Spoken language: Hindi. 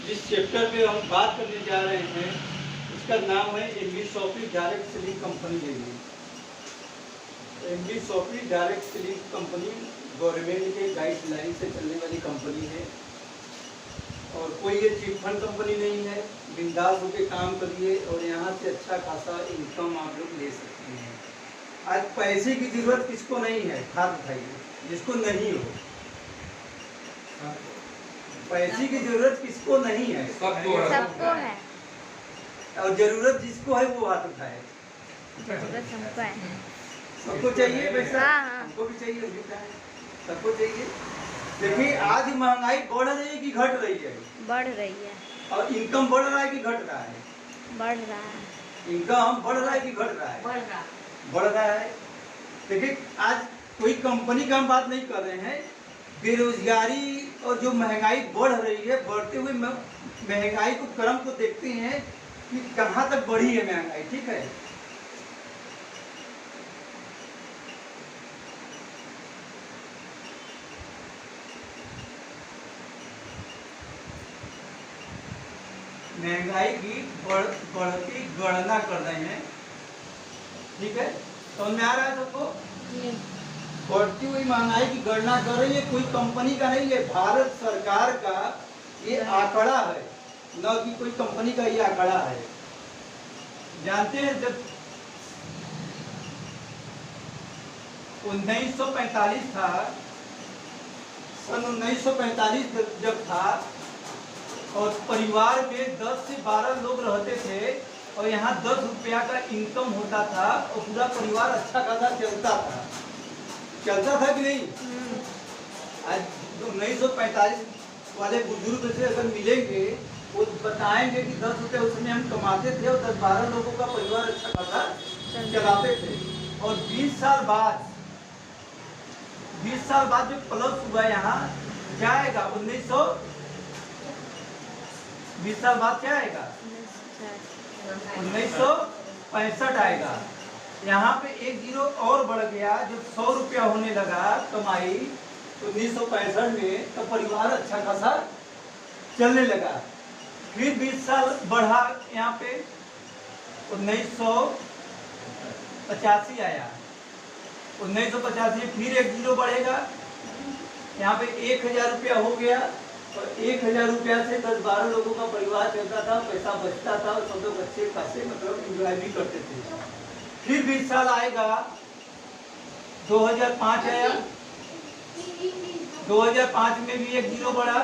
जिस चैप्टर पे हम बात करने जा रहे हैं उसका नाम है English software direct selling company limited. English software direct selling company government के गाइडलाइन से चलने वाली कंपनी है और कोई ये चिट फंड कंपनी नहीं है। बिंदास होकर काम करिए और यहाँ से अच्छा खासा इनकम आप लोग ले सकते हैं। आज पैसे की जरूरत किसको नहीं है, हाथ उठाइए जिसको नहीं हो। पैसे की जरूरत किसको नहीं है, सबको है। और जरूरत जिसको है वो हाथ उठाए। जरूरत हमको है। सबको चाहिए पैसा, हाँ। हमको भी चाहिए, सबको चाहिए। देखिए आज महंगाई बढ़ रही है कि घट रही है? बढ़ रही है। और इनकम बढ़ रहा है कि घट रहा है? बढ़ रहा है। इनकम बढ़ रहा है कि घट रहा है? बढ़ रहा है। देखिए आज कोई कंपनी का हम बात नहीं कर रहे हैं, बेरोजगारी और जो महंगाई बढ़ रही है, बढ़ते हुए महंगाई को क्रम को देखते हैं कि कहाँ तक बढ़ी है महंगाई। ठीक है, महंगाई की बढ़ती गणना कर रहे हैं। ठीक है, समझ में आ रहा है सबको? बढ़ती हुई महंगाई की गणना कर रही है, कोई कंपनी का नहीं है, भारत सरकार का ये आंकड़ा है, न कि कोई कंपनी का ये आंकड़ा है। जानते हैं जब 1945 था, सन 1945 जब था और परिवार में 10 से 12 लोग रहते थे और यहाँ 10 रुपया का इनकम होता था और पूरा परिवार अच्छा खासा चलता था कि नहीं? आज 1945 वाले बुजुर्ग से अगर मिलेंगे वो बताएंगे कि 10 रुपये उसमें हम कमाते थे और 10-12 लोगों का परिवार अच्छा खासा चलाते थे। और 20 साल बाद जो प्लस हुआ यहाँ क्या आएगा? 20 साल बाद क्या आएगा? 1965 आएगा। यहाँ पे एक जीरो और बढ़ गया, जब 100 रुपया होने लगा कमाई 1965 में, तो परिवार अच्छा खासा चलने लगा। फिर 20 साल बढ़ा, यहाँ पे 1985 आया। 1985 फिर एक जीरो बढ़ेगा, यहाँ पे 1000 रुपया हो गया और 1000 रुपया से 10-12 लोगों का परिवार चलता था, पैसा बचता था और सब लोग अच्छे खासे मतलब एंजॉय भी करते थे। फिर 20 साल आएगा, 2005 आया, 2005 में भी एक जीरो बढ़ा,